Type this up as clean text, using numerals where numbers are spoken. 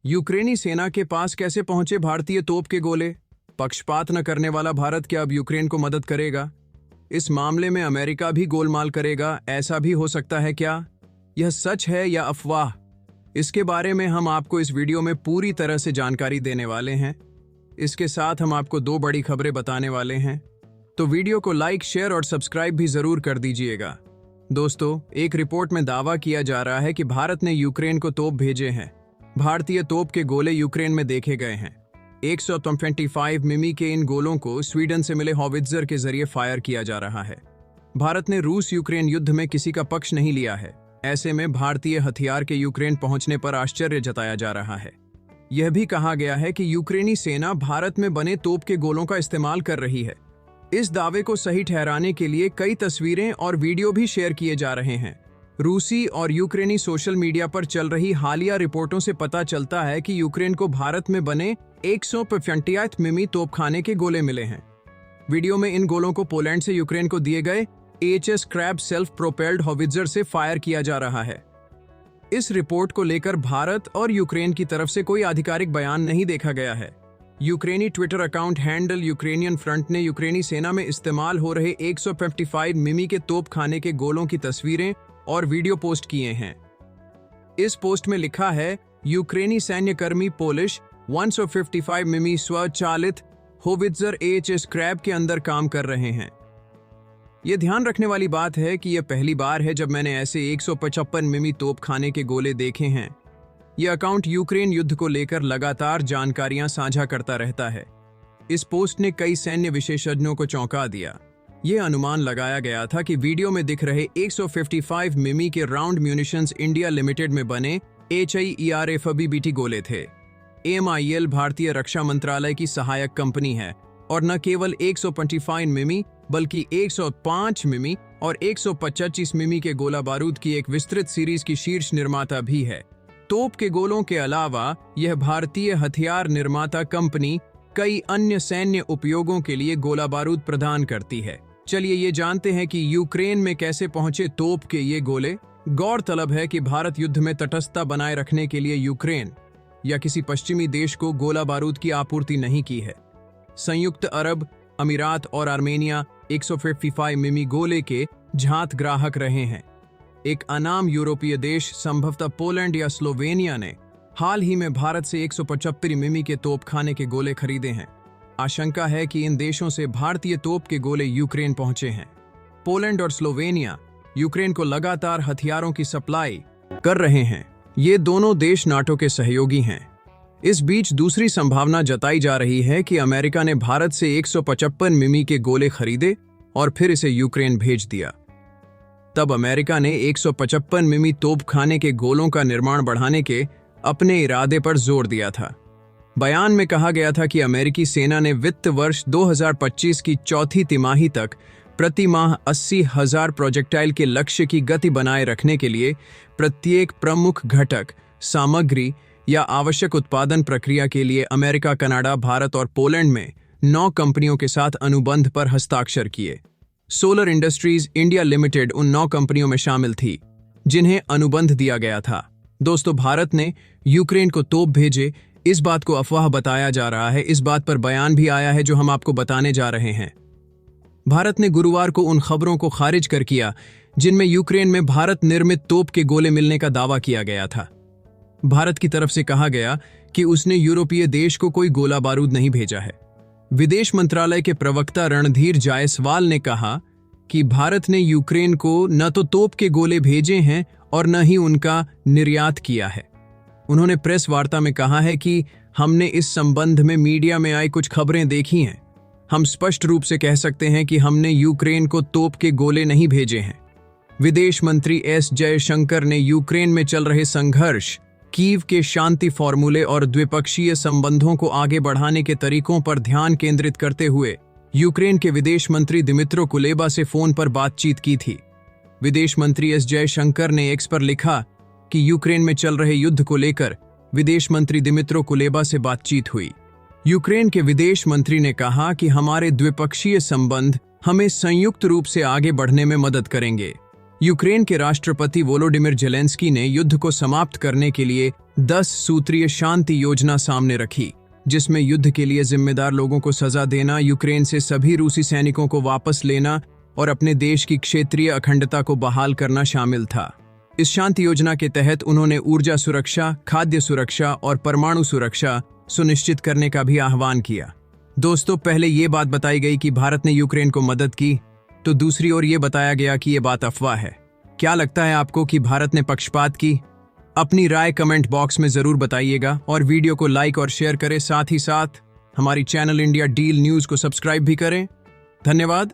यूक्रेनी सेना के पास कैसे पहुंचे भारतीय तोप के गोले? पक्षपात न करने वाला भारत क्या अब यूक्रेन को मदद करेगा? इस मामले में अमेरिका भी गोलमाल करेगा, ऐसा भी हो सकता है क्या? यह सच है या अफवाह? इसके बारे में हम आपको इस वीडियो में पूरी तरह से जानकारी देने वाले हैं। इसके साथ हम आपको दो बड़ी खबरें बताने वाले हैं, तो वीडियो को लाइक, शेयर और सब्सक्राइब भी जरूर कर दीजिएगा। दोस्तों, एक रिपोर्ट में दावा किया जा रहा है कि भारत ने यूक्रेन को तोप भेजे हैं। भारतीय तोप के गोले यूक्रेन में देखे गए हैं। 125 मिमी के इन गोलों को स्वीडन से मिले हॉवित्जर के जरिए फायर किया जा रहा है। भारत ने रूस यूक्रेन युद्ध में किसी का पक्ष नहीं लिया है। ऐसे में भारतीय हथियार के यूक्रेन पहुंचने पर आश्चर्य जताया जा रहा है। यह भी कहा गया है कि यूक्रेनी सेना भारत में बने तोप के गोलों का इस्तेमाल कर रही है। इस दावे को सही ठहराने के लिए कई तस्वीरें और वीडियो भी शेयर किए जा रहे हैं। रूसी और यूक्रेनी सोशल मीडिया पर चल रही हालिया रिपोर्टों से पता चलता है कि यूक्रेन को भारत में बने 125 मिमी तोपखाने के गोले मिले हैं। वीडियो में इन गोलों को पोलैंड से यूक्रेन को दिए गए HS crab self propelled howitzer से फायर किया जा रहा है। इस रिपोर्ट को लेकर भारत और यूक्रेन की तरफ से कोई आधिकारिक बयान नहीं देखा गया है। यूक्रेनी Twitter account handle Ukrainian front ने यूक्रेनी सेना में इस्तेमाल हो रहे 155 मिमी के तोपखाने के गोलों की तस्वीरें और वीडियो पोस्ट किए हैं। इस पोस्ट में लिखा है, यूक्रेनी सैन्यकर्मी पोलिश 155 मिमी स्वचालित होवित्जर एचएस क्रैब के अंदर काम कर रहे हैं। यह ध्यान रखने वाली बात है कि यह पहली बार है जब मैंने ऐसे 155 मिमी तोपखाने के गोले देखे हैं। यह अकाउंट यूक्रेन युद्ध को लेकर लगातार जानकारियां साझा करता रहता है। इस पोस्ट ने कई सैन्य विशेषज्ञों को चौंका दिया। यह अनुमान लगाया गया था कि वीडियो में दिख रहे 155 मिमी के राउंड म्यूनिशंस इंडिया लिमिटेड में बने HIERFBBT गोले थे। AMIL भारतीय रक्षा मंत्रालय की सहायक कंपनी है और न केवल 125 मिमी बल्कि 105 मिमी और 125 मिमी के गोला बारूद की एक विस्तृत सीरीज की शीर्ष निर्माता भी है। तोप के गोलों के अलावा यह भारतीय हथियार निर्माता कंपनी कई अन्य सैन्य उपयोगों के लिए गोला बारूद प्रदान करती है। चलिए ये जानते हैं कि यूक्रेन में कैसे पहुंचे तोप के ये गोले। गौरतलब है कि भारत युद्ध में तटस्थता बनाए रखने के लिए यूक्रेन या किसी पश्चिमी देश को गोला बारूद की आपूर्ति नहीं की है। संयुक्त अरब अमीरात और आर्मेनिया 155 मिमी गोले के झांत ग्राहक रहे हैं। एक अनाम यूरोपीय देश, संभवतः पोलैंड या स्लोवेनिया, ने हाल ही में भारत से 175 मिमी के तोपखाने के गोले खरीदे हैं। आशंका है कि इन देशों से भारतीय तोप के गोले यूक्रेन पहुंचे हैं। पोलैंड और स्लोवेनिया यूक्रेन को लगातार हथियारों की सप्लाई कर रहे हैं। ये दोनों देश नाटो के सहयोगी हैं। इस बीच दूसरी संभावना जताई जा रही है कि अमेरिका ने भारत से 155 मिमी के गोले खरीदे और फिर इसे यूक्रेन भेज दिया। तब अमेरिका ने 155 मिमी तोपखाने के गोलों का निर्माण बढ़ाने के अपने इरादे पर जोर दिया था। बयान में कहा गया था कि अमेरिकी सेना ने वित्त वर्ष 2025 की चौथी तिमाही तक प्रति माह 80,000 प्रोजेक्टाइल के लक्ष्य की गति बनाए रखने के लिए प्रत्येक प्रमुख घटक, सामग्री या आवश्यक उत्पादन प्रक्रिया के लिए अमेरिका, कनाडा, भारत और पोलैंड में 9 कंपनियों के साथ अनुबंध पर हस्ताक्षर किए। सोलर इंडस्ट्रीज इंडिया लिमिटेड उन 9 कंपनियों में शामिल थी जिन्हें अनुबंध दिया गया था। दोस्तों, भारत ने यूक्रेन को तोप भेजे, इस बात को अफवाह बताया जा रहा है। इस बात पर बयान भी आया है जो हम आपको बताने जा रहे हैं। भारत ने गुरुवार को उन खबरों को खारिज कर किया जिनमें यूक्रेन में भारत निर्मित तोप के गोले मिलने का दावा किया गया था। भारत की तरफ से कहा गया कि उसने यूरोपीय देश को कोई गोला बारूद नहीं भेजा है। विदेश मंत्रालय के प्रवक्ता रणधीर जायसवाल ने कहा कि भारत ने यूक्रेन को न तो तोप के गोले भेजे हैं और न ही उनका निर्यात किया है। उन्होंने प्रेस वार्ता में कहा है कि हमने इस संबंध में मीडिया में आई कुछ खबरें देखी हैं। हम स्पष्ट रूप से कह सकते हैं कि हमने यूक्रेन को तोप के गोले नहीं भेजे हैं। विदेश मंत्री एस जयशंकर ने यूक्रेन में चल रहे संघर्ष, कीव के शांति फॉर्मूले और द्विपक्षीय संबंधों को आगे बढ़ाने के तरीकों पर ध्यान केंद्रित करते हुए यूक्रेन के विदेश मंत्री दिमित्रो कुलेबा से फोन पर बातचीत की थी। विदेश मंत्री एस जयशंकर ने एक्स पर लिखा कि यूक्रेन में चल रहे युद्ध को लेकर विदेश मंत्री दिमित्रो कुलेबा से बातचीत हुई। यूक्रेन के विदेश मंत्री ने कहा कि हमारे द्विपक्षीय संबंध हमें संयुक्त रूप से आगे बढ़ने में मदद करेंगे। यूक्रेन के राष्ट्रपति वोलोडिमिर जेलेंस्की ने युद्ध को समाप्त करने के लिए 10 सूत्रीय शांति योजना सामने रखी, जिसमें युद्ध के लिए जिम्मेदार लोगों को सजा देना, यूक्रेन से सभी रूसी सैनिकों को वापस लेना और अपने देश की क्षेत्रीय अखंडता को बहाल करना शामिल था। इस शांति योजना के तहत उन्होंने ऊर्जा सुरक्षा, खाद्य सुरक्षा और परमाणु सुरक्षा सुनिश्चित करने का भी आह्वान किया। दोस्तों, पहले ये बात बताई गई कि भारत ने यूक्रेन को मदद की, तो दूसरी ओर ये बताया गया कि ये बात अफवाह है। क्या लगता है आपको कि भारत ने पक्षपात की? अपनी राय कमेंट बॉक्स में जरूर बताइएगा और वीडियो को लाइक और शेयर करें। साथ ही साथ हमारी चैनल इंडिया डील न्यूज को सब्सक्राइब भी करें। धन्यवाद।